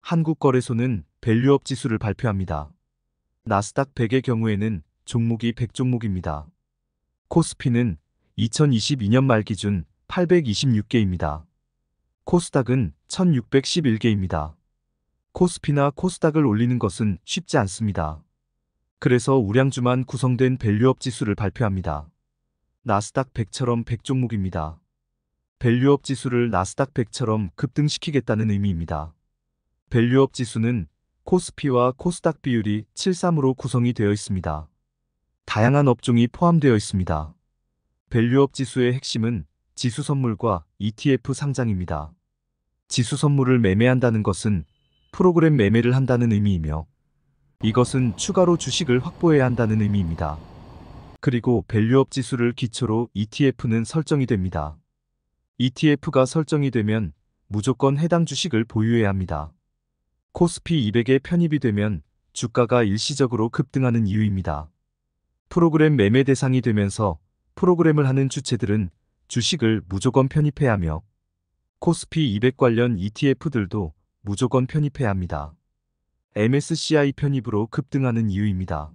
한국거래소는 밸류업 지수를 발표합니다. 나스닥 100의 경우에는 종목이 100종목입니다. 코스피는 2022년 말 기준 826개입니다. 코스닥은 1611개입니다. 코스피나 코스닥을 올리는 것은 쉽지 않습니다. 그래서 우량주만 구성된 밸류업 지수를 발표합니다. 나스닥 100처럼 100종목입니다. 밸류업 지수를 나스닥 100처럼 급등시키겠다는 의미입니다. 밸류업 지수는 코스피와 코스닥 비율이 7:3으로 구성이 되어 있습니다. 다양한 업종이 포함되어 있습니다. 밸류업 지수의 핵심은 지수 선물과 ETF 상장입니다. 지수 선물을 매매한다는 것은 프로그램 매매를 한다는 의미이며 이것은 추가로 주식을 확보해야 한다는 의미입니다. 그리고 밸류업 지수를 기초로 ETF는 설정이 됩니다. ETF가 설정이 되면 무조건 해당 주식을 보유해야 합니다. 코스피 200에 편입이 되면 주가가 일시적으로 급등하는 이유입니다. 프로그램 매매 대상이 되면서 프로그램을 하는 주체들은 주식을 무조건 편입해야 하며 코스피 200 관련 ETF들도 무조건 편입해야 합니다. MSCI 편입으로 급등하는 이유입니다.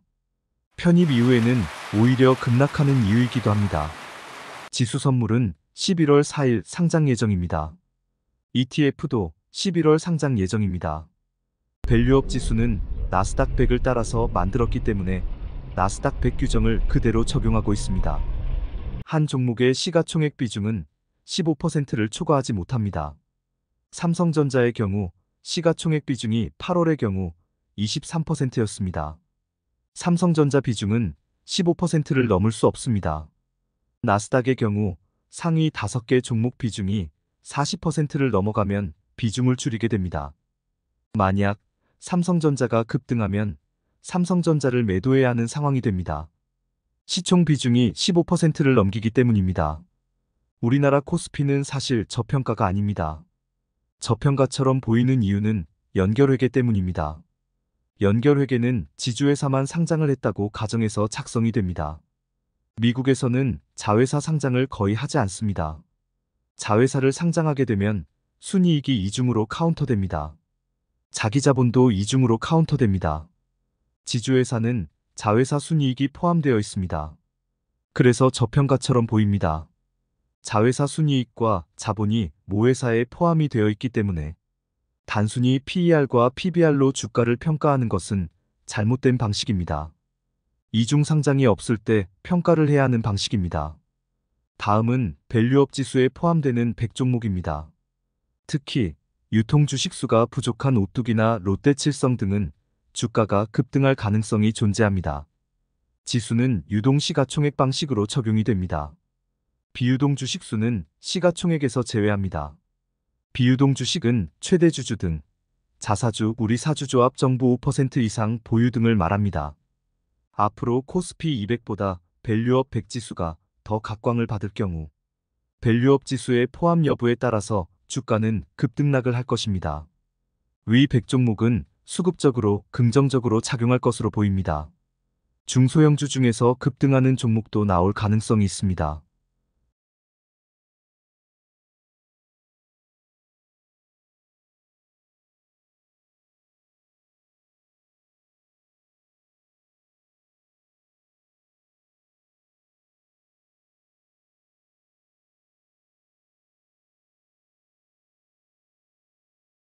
편입 이후에는 오히려 급락하는 이유이기도 합니다. 지수 선물은 11월 4일 상장 예정입니다. ETF도 11월 상장 예정입니다. 밸류업 지수는 나스닥 100을 따라서 만들었기 때문에 나스닥 100 규정을 그대로 적용하고 있습니다. 한 종목의 시가총액 비중은 15%를 초과하지 못합니다. 삼성전자의 경우 시가총액 비중이 8월의 경우 23%였습니다. 삼성전자 비중은 15%를 넘을 수 없습니다. 나스닥의 경우 상위 5개 종목 비중이 40%를 넘어가면 비중을 줄이게 됩니다. 만약 삼성전자가 급등하면 삼성전자를 매도해야 하는 상황이 됩니다. 시총 비중이 15%를 넘기기 때문입니다. 우리나라 코스피는 사실 저평가가 아닙니다. 저평가처럼 보이는 이유는 연결회계 때문입니다. 연결회계는 지주회사만 상장을 했다고 가정해서 작성이 됩니다. 미국에서는 자회사 상장을 거의 하지 않습니다. 자회사를 상장하게 되면 순이익이 이중으로 카운터됩니다. 자기 자본도 이중으로 카운터됩니다. 지주회사는 자회사 순이익이 포함되어 있습니다. 그래서 저평가처럼 보입니다. 자회사 순이익과 자본이 모회사에 포함이 되어 있기 때문에 단순히 PER과 PBR로 주가를 평가하는 것은 잘못된 방식입니다. 이중 상장이 없을 때 평가를 해야 하는 방식입니다. 다음은 밸류업 지수에 포함되는 100종목입니다. 특히 유통 주식수가 부족한 오뚜기나 롯데칠성 등은 주가가 급등할 가능성이 존재합니다. 지수는 유동 시가총액 방식으로 적용이 됩니다. 비유동 주식수는 시가총액에서 제외합니다. 비유동 주식은 최대 주주 등 자사주, 우리 사주조합 정부 5% 이상 보유 등을 말합니다. 앞으로 코스피 200보다 밸류업 100 지수가 더 각광을 받을 경우 밸류업 지수의 포함 여부에 따라서 주가는 급등락을 할 것입니다. 위 100종목은 수급적으로 긍정적으로 작용할 것으로 보입니다. 중소형주 중에서 급등하는 종목도 나올 가능성이 있습니다.